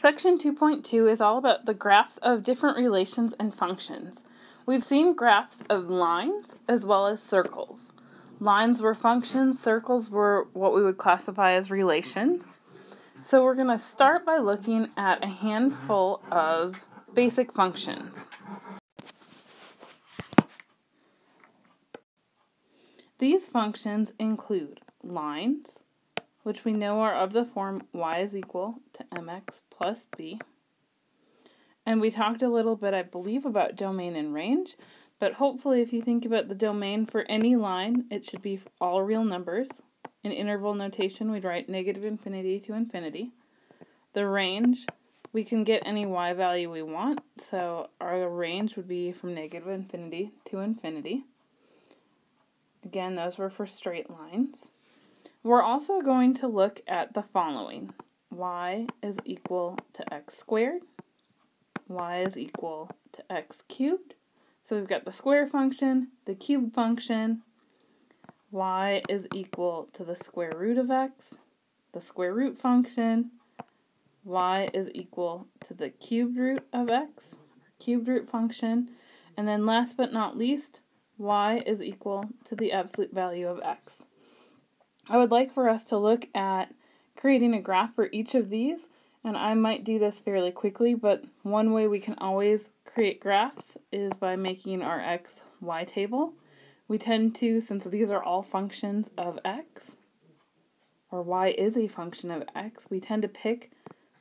Section 2.2 is all about the graphs of different relations and functions. We've seen graphs of lines as well as circles. Lines were functions, circles were what we would classify as relations. So we're going to start by looking at a handful of basic functions. These functions include lines, which we know are of the form y is equal to mx plus b. And we talked a little bit, I believe, about domain and range, but hopefully if you think about the domain for any line, it should be all real numbers. In interval notation, we'd write negative infinity to infinity. The range, we can get any y value we want, so our range would be from negative infinity to infinity. Again, those were for straight lines. We're also going to look at the following. Y is equal to x squared. Y is equal to x cubed. So we've got the square function, the cube function. Y is equal to the square root of x, the square root function. Y is equal to the cubed root of x, or cubed root function. And then last but not least, y is equal to the absolute value of x. I would like for us to look at creating a graph for each of these, and I might do this fairly quickly, but one way we can always create graphs is by making our x, y table. We tend to, since these are all functions of x, or y is a function of x, we tend to pick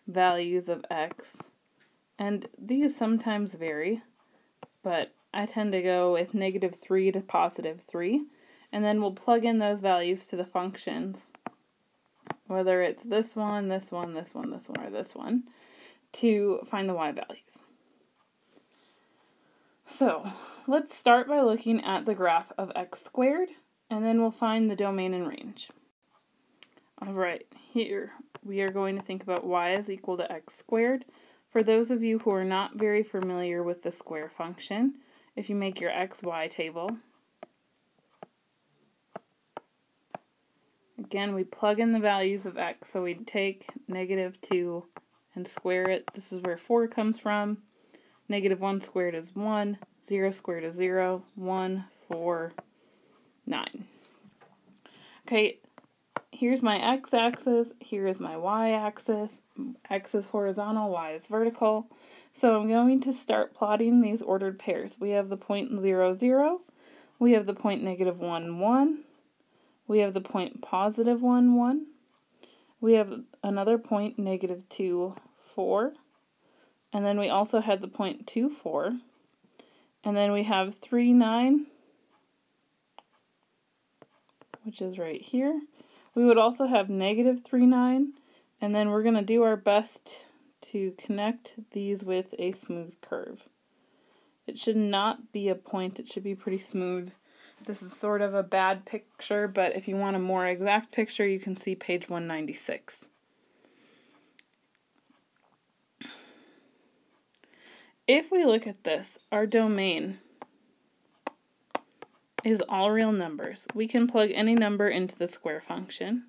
values of x, and these sometimes vary, but I tend to go with -3 to +3, and then we'll plug in those values to the functions, whether it's this one, this one, this one, this one, or this one, to find the y values. So let's start by looking at the graph of x squared, and then we'll find the domain and range. Alright, here we are going to think about y is equal to x squared. For those of you who are not very familiar with the square function, if you make your x, y table, again we plug in the values of x, so we take -2 and square it. This is where 4 comes from. -1 squared is 1, 0 squared is 0, 1, 4, 9. Okay, here's my x-axis, here is my y-axis. X is horizontal, y is vertical. So I'm going to start plotting these ordered pairs. We have the point 0, 0. We have the point -1, 1. We have the point +1, 1. We have another point -2, 4. And then we also had the point 2, 4. And then we have 3, 9, which is right here. We would also have -3, 9. And then we're going to do our best to connect these with a smooth curve. It should not be a point, it should be pretty smooth. This is sort of a bad picture, but if you want a more exact picture, you can see page 196. If we look at this, our domain is all real numbers. We can plug any number into the square function.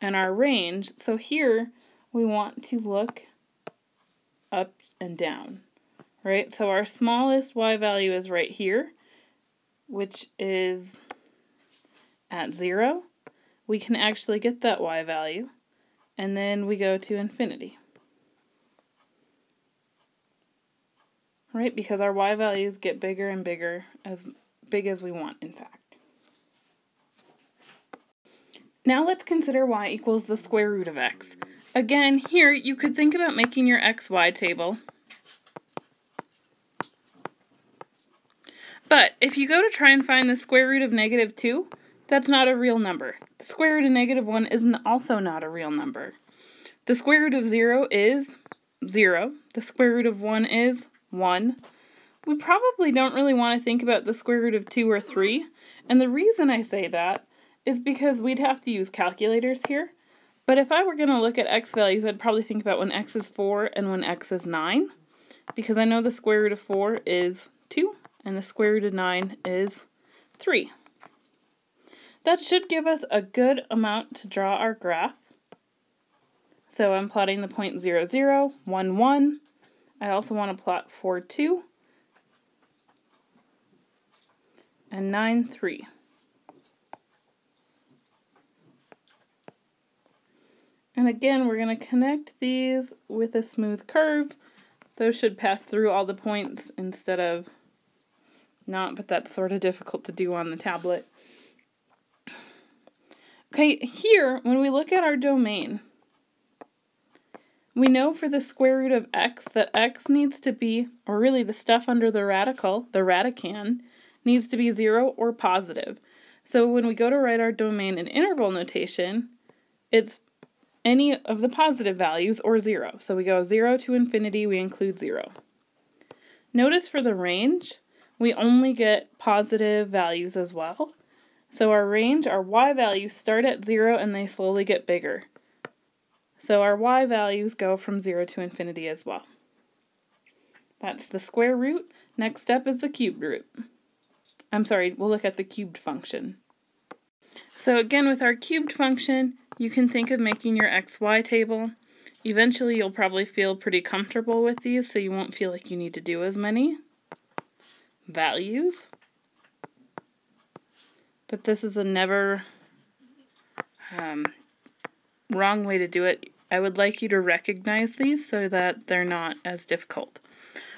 And our range, so here we want to look up and down, right? So our smallest y value is right here, which is at 0. We can actually get that y value, and then we go to infinity, right? Because our y values get bigger and bigger, as big as we want, in fact. Now let's consider y equals the square root of x. Again, here you could think about making your xy table. But if you go to try and find the square root of -2, that's not a real number. The square root of -1 is also not a real number. The square root of 0 is 0. The square root of 1 is 1. We probably don't really want to think about the square root of 2 or 3. And the reason I say that is because we'd have to use calculators here. But if I were going to look at x values, I'd probably think about when x is 4 and when x is 9. Because I know the square root of 4 is 2, and the square root of 9 is 3. That should give us a good amount to draw our graph. So I'm plotting the point 0, 0, 1, 1. I also want to plot 4, 2, and 9, 3. And again, we're going to connect these with a smooth curve. Those should pass through all the points instead of not, but that's sort of difficult to do on the tablet. Okay, here, when we look at our domain, we know for the square root of x that x needs to be, or really the stuff under the radical, the radicand, needs to be 0 or positive. So when we go to write our domain in interval notation, it's any of the positive values or 0. So we go 0 to infinity, we include 0. Notice for the range, we only get positive values as well. So our range, our y values start at 0 and they slowly get bigger. So our y values go from 0 to infinity as well. That's the square root. Next step is the cubed root. I'm sorry, we'll look at the cubed function. So again, with our cubed function, you can think of making your xy table. Eventually you'll probably feel pretty comfortable with these, so you won't feel like you need to do as many values. But this is a never wrong way to do it. I would like you to recognize these so that they're not as difficult.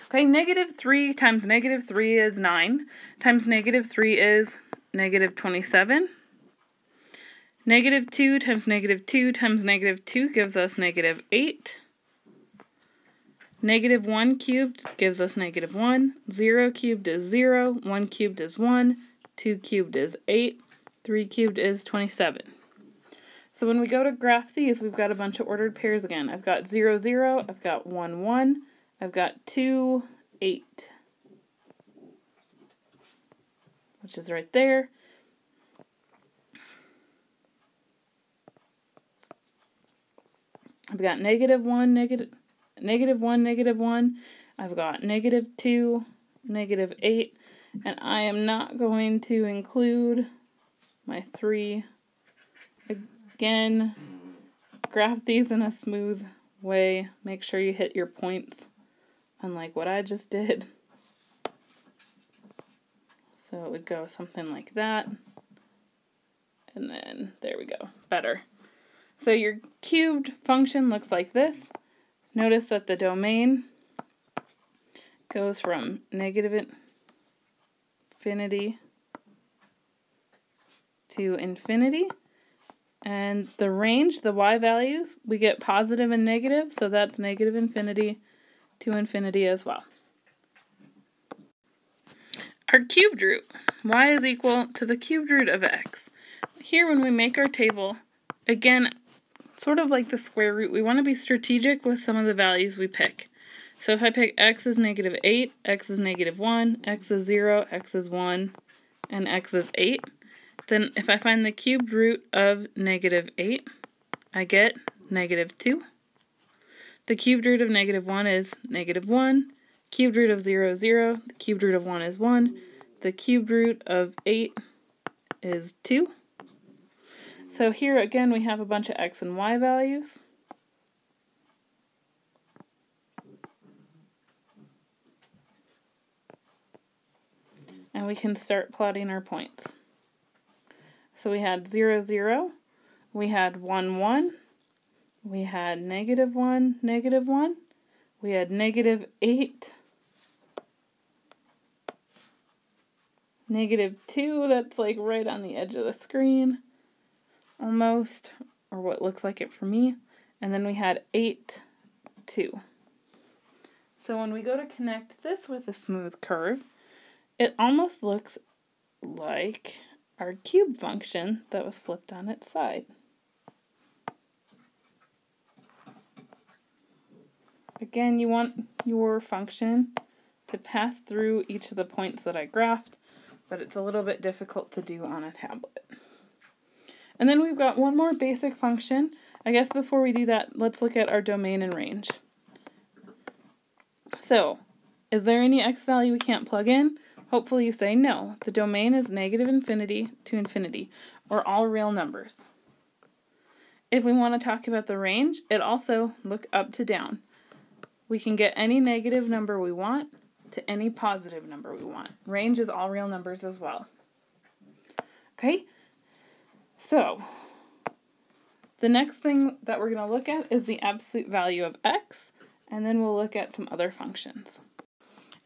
Okay, -3 times -3 is 9, times -3 is -27. -2 times -2 times -2 gives us -8. -1 cubed gives us -1. 0 cubed is 0. 1 cubed is 1. 2 cubed is 8. 3 cubed is 27. So when we go to graph these, we've got a bunch of ordered pairs again. I've got 0, 0. I've got 1, 1. I've got 2, 8. Which is right there. I've got -1, -1, -1. I've got -2, -8, and I am not going to include my 3. Again, graph these in a smooth way. Make sure you hit your points, unlike what I just did. So it would go something like that. And then, there we go, better. So your cubed function looks like this. Notice that the domain goes from -infinity to infinity. And the range, the y values, we get positive and negative, so that's -infinity to infinity as well. Our cubed root, y is equal to the cubed root of x. Here when we make our table, again, sort of like the square root, we want to be strategic with some of the values we pick. So if I pick x is -8, x is -1, x is 0, x is 1, and x is 8, then if I find the cubed root of -8, I get -2. The cubed root of -1 is -1. Cubed root of 0 is 0. The cubed root of 1 is 1. The cubed root of 8 is 2. So here again we have a bunch of x and y values. And we can start plotting our points. So we had 0, 0. We had 1, 1. We had -1, -1. We had -8. -2, that's like right on the edge of the screen. Almost, or what looks like it for me. And then we had 8, 2. So when we go to connect this with a smooth curve, it almost looks like our cube function that was flipped on its side. Again, you want your function to pass through each of the points that I graphed, but it's a little bit difficult to do on a tablet. And then we've got one more basic function. I guess before we do that, let's look at our domain and range. So, is there any x value we can't plug in? Hopefully you say no. The domain is -infinity to infinity, or all real numbers. if we want to talk about the range, it also look up to down. We can get any negative number we want to any positive number we want. Range is all real numbers as well. Okay, so the next thing that we're going to look at is the absolute value of x, and then we'll look at some other functions.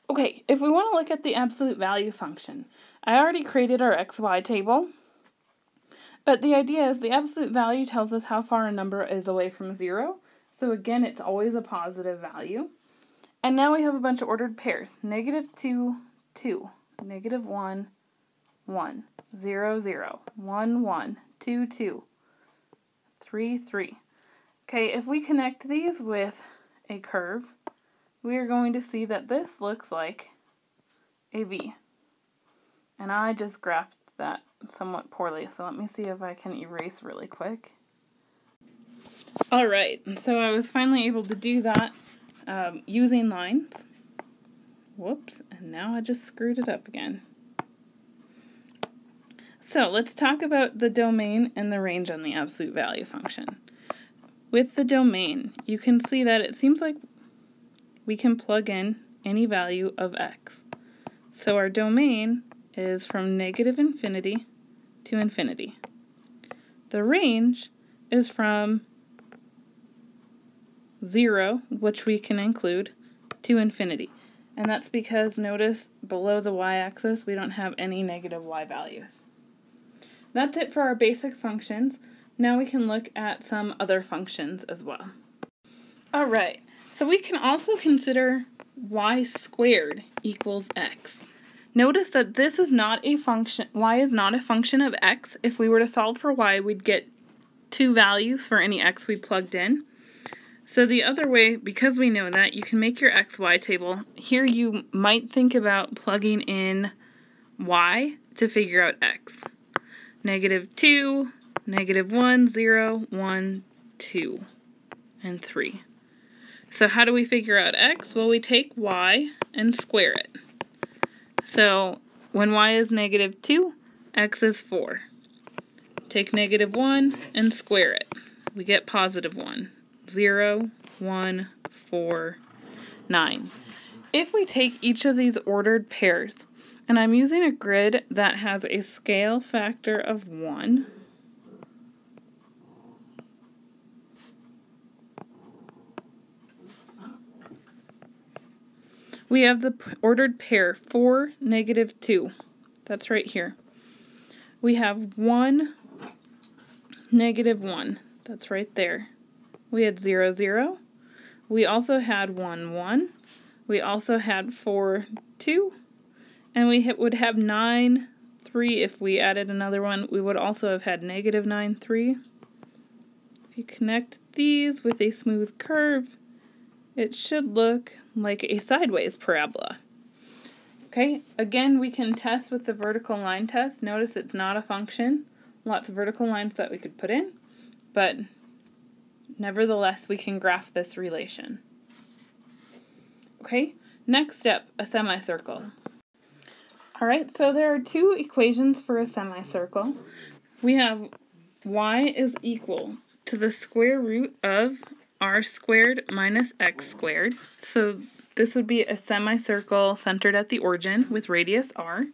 Okay, if we want to look at the absolute value function, I already created our xy table, but the idea is the absolute value tells us how far a number is away from 0, so again it's always a positive value. And now we have a bunch of ordered pairs, -2, 2, -1, 1, 0, 0, 1, 1, 2, 2, 3, 3. Okay, if we connect these with a curve, we are going to see that this looks like a V. And I just graphed that somewhat poorly, so let me see if I can erase really quick. Alright, so I was finally able to do that using lines. Whoops, and now I just screwed it up again. So let's talk about the domain and the range on the absolute value function. With the domain, you can see that it seems like we can plug in any value of x. So our domain is from -infinity to infinity. The range is from 0, which we can include, to infinity. And that's because, notice, below the y-axis, we don't have any negative y values. That's it for our basic functions. Now we can look at some other functions as well. Alright, so we can also consider y squared equals x. Notice that this is not a function, y is not a function of x. If we were to solve for y, we'd get two values for any x we plugged in. So the other way, because we know that, you can make your xy table. Here you might think about plugging in y to figure out x. -2, -1, 0, 1, 2, and 3. So how do we figure out x? Well, we take y and square it. So when y is -2, x is 4. Take -1 and square it. We get +1. 0, 1, 4, 9. If we take each of these ordered pairs, and I'm using a grid that has a scale factor of 1, we have the ordered pair 4, -2. That's right here. We have 1, -1. That's right there. We had 0, 0. We also had 1, 1. We also had 4, 2. And we would have 9, 3 if we added another one. We would also have had -9, 3. If you connect these with a smooth curve, it should look like a sideways parabola. Okay, again, we can test with the vertical line test. Notice it's not a function. Lots of vertical lines that we could put in, but nevertheless, we can graph this relation. Okay, next step, a semicircle. Alright, so there are two equations for a semicircle. We have y is equal to the square root of r squared minus x squared. So this would be a semicircle centered at the origin with radius r.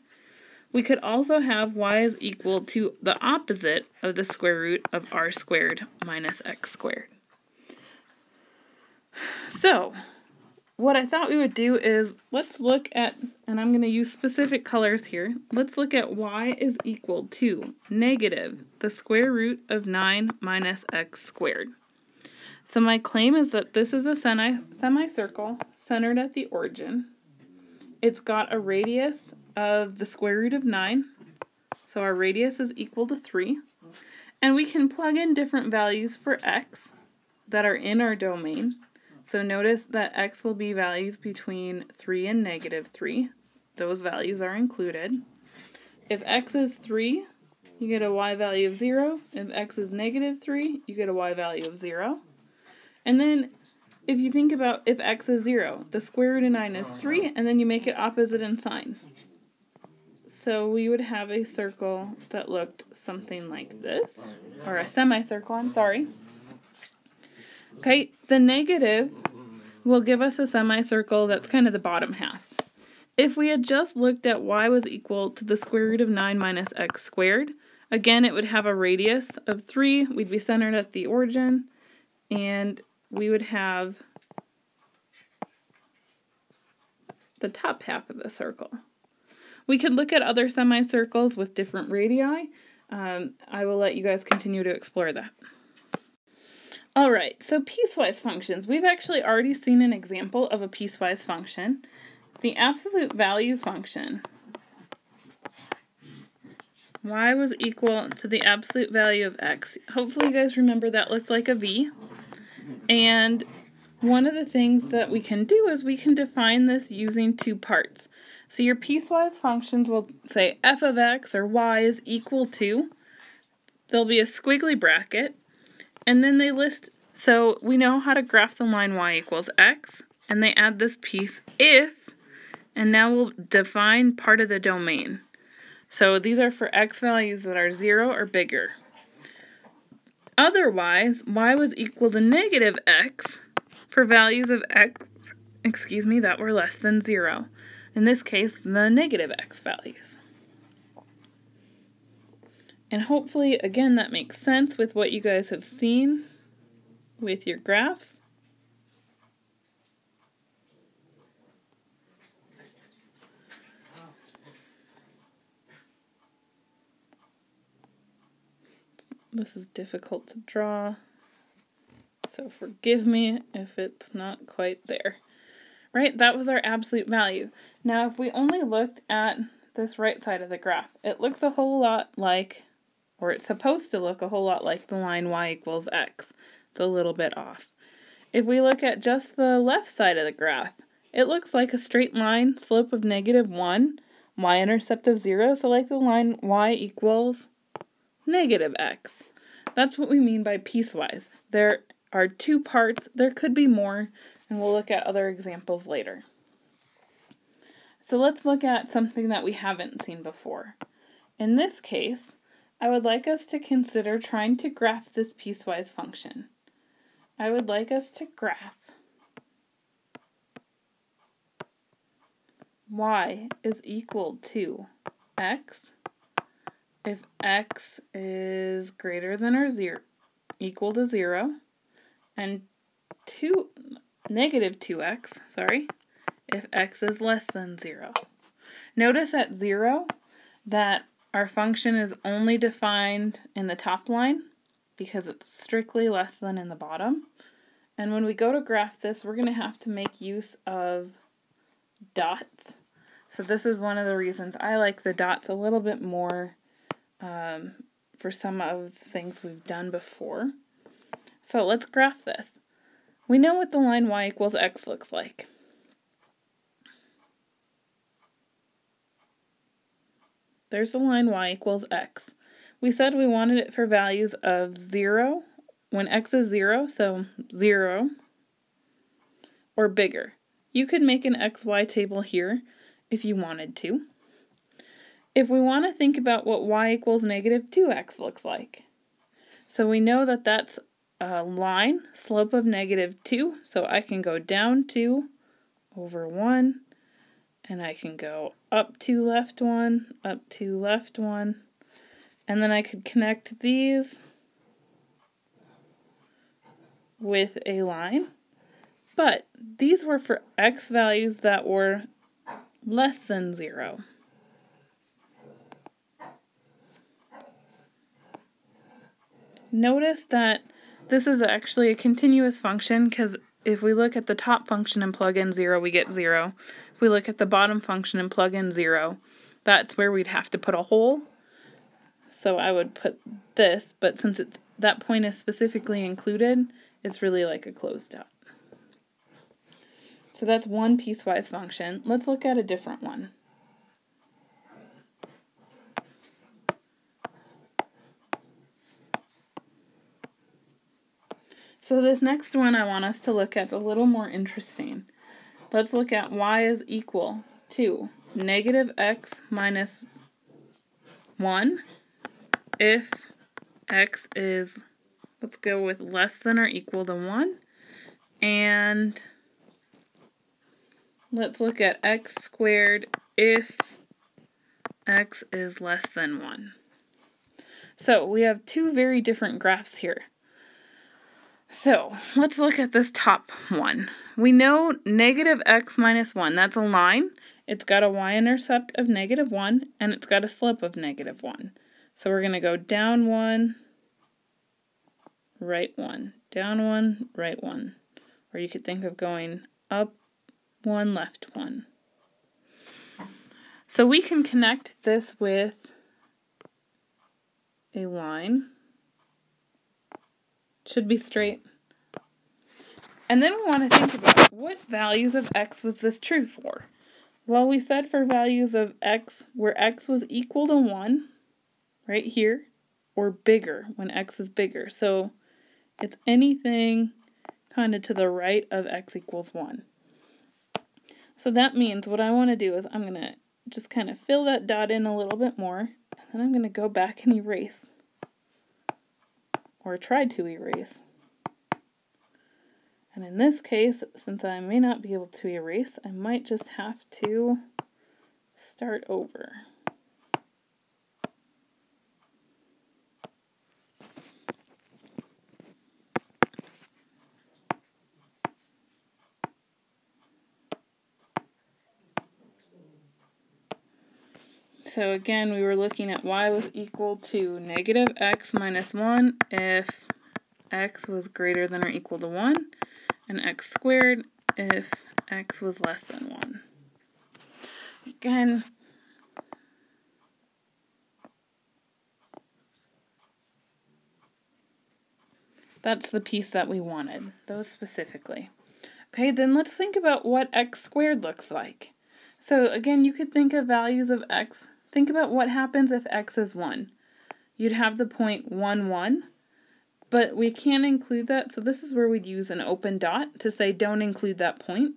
We could also have y is equal to the opposite of the square root of r squared minus x squared. So what I thought we would do is, let's look at, and I'm going to use specific colors here, let's look at y is equal to negative the square root of 9 minus x squared. So my claim is that this is a semicircle centered at the origin. It's got a radius of the square root of 9, so our radius is equal to 3. And we can plug in different values for x that are in our domain. So notice that x will be values between 3 and -3. Those values are included. If x is 3, you get a y value of 0. If x is -3, you get a y value of 0. And then if you think about if x is 0, the square root of 9 is 3, and then you make it opposite in sign. So we would have a circle that looked something like this, or a semicircle, I'm sorry. Okay, the negative will give us a semicircle that's kind of the bottom half. If we had just looked at y was equal to the square root of 9 minus x squared, again it would have a radius of 3, we'd be centered at the origin, and we would have the top half of the circle. We could look at other semicircles with different radii. I will let you guys continue to explore that. Alright, so piecewise functions. We've actually already seen an example of a piecewise function. The absolute value function. Y was equal to the absolute value of x. Hopefully you guys remember that looked like a v. And one of the things that we can do is we can define this using two parts. So your piecewise functions will say f of x or y is equal to, there'll be a squiggly bracket, and then they list, so we know how to graph the line y equals x, and they add this piece if, and now we'll define part of the domain. So these are for x values that are 0 or bigger. Otherwise, y was equal to negative x for values of x, that were less than 0. In this case, the negative x values. And hopefully, again, that makes sense with what you guys have seen with your graphs. This is difficult to draw, so forgive me if it's not quite there. Right, that was our absolute value. Now, if we only looked at this right side of the graph, it looks a whole lot like, or it's supposed to look a whole lot like the line y equals x. It's a little bit off. If we look at just the left side of the graph, it looks like a straight line, slope of -1, y-intercept of 0, so like the line y equals negative x. That's what we mean by piecewise. There are two parts, there could be more, and we'll look at other examples later. So let's look at something that we haven't seen before. In this case, I would like us to consider trying to graph this piecewise function. I would like us to graph y is equal to x if x is greater than or equal to 0, and negative 2x, if x is less than 0. Notice at 0 that our function is only defined in the top line because it's strictly less than in the bottom. And when we go to graph this, we're going to have to make use of dots. So this is one of the reasons I like the dots a little bit more for some of the things we've done before. So let's graph this. We know what the line y equals x looks like. There's the line y equals x. We said we wanted it for values of 0, when x is 0, so 0, or bigger. You could make an xy table here if you wanted to. If we want to think about what y equals negative 2x looks like. So we know that that's a line, slope of -2, so I can go down 2 over 1, and I can go up 2 left 1, up 2 left 1, and then I could connect these with a line, but these were for x values that were less than 0. Notice that this is actually a continuous function because if we look at the top function and plug in 0, we get 0. If we look at the bottom function and plug in 0, that's where we'd have to put a hole. So I would put this, but since that point is specifically included, it's really like a closed dot. So that's one piecewise function. Let's look at a different one. So this next one I want us to look at is a little more interesting. Let's look at y is equal to negative x minus 1 if x is, let's go with less than or equal to 1, and let's look at x squared if x is less than 1. So we have two very different graphs here. So let's look at this top one. We know negative x minus 1, that's a line. It's got a y-intercept of negative 1, and it's got a slope of negative 1. So we're going to go down 1, right 1, down 1, right 1. Or you could think of going up 1, left 1. So we can connect this with a line. Should be straight. And then we want to think about what values of x was this true for? Well, we said for values of x where x was equal to 1, right here, or bigger when x is bigger. So it's anything kind of to the right of x equals 1. So that means what I want to do is I'm going to just kind of fill that dot in a little bit more, and then I'm going to go back and erase, or try to erase. And in this case, since I may not be able to erase, I might just have to start over. So again, we were looking at y was equal to negative x minus 1 if x was greater than or equal to 1, and x squared if x was less than 1. Again, that's the piece that we wanted, those specifically. Okay, then let's think about what x squared looks like. So again, you could think of values of x. Think about what happens if x is 1. You'd have the point 1, 1, but we can't include that, so this is where we'd use an open dot to say don't include that point.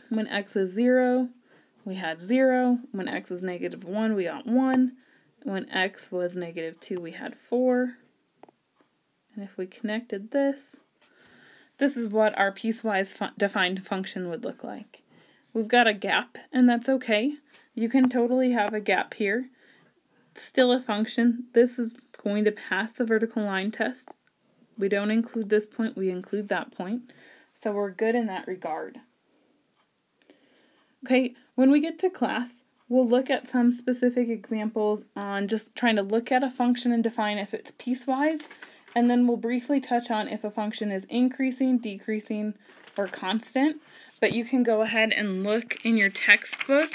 When x is 0, we had 0. When x is negative 1, we got 1. When x was negative 2, we had 4. And if we connected this, this is what our piecewise defined function would look like. We've got a gap, and that's okay. You can totally have a gap here. Still a function. This is going to pass the vertical line test. We don't include this point, we include that point. So we're good in that regard. Okay, when we get to class, we'll look at some specific examples on just trying to look at a function and define if it's piecewise, and then we'll briefly touch on if a function is increasing, decreasing, or constant. But you can go ahead and look in your textbook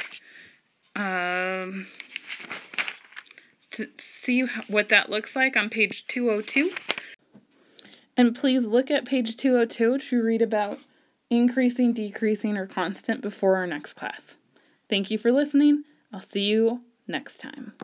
to see what that looks like on page 202. And please look at page 202 to read about increasing, decreasing, or constant before our next class. Thank you for listening. I'll see you next time.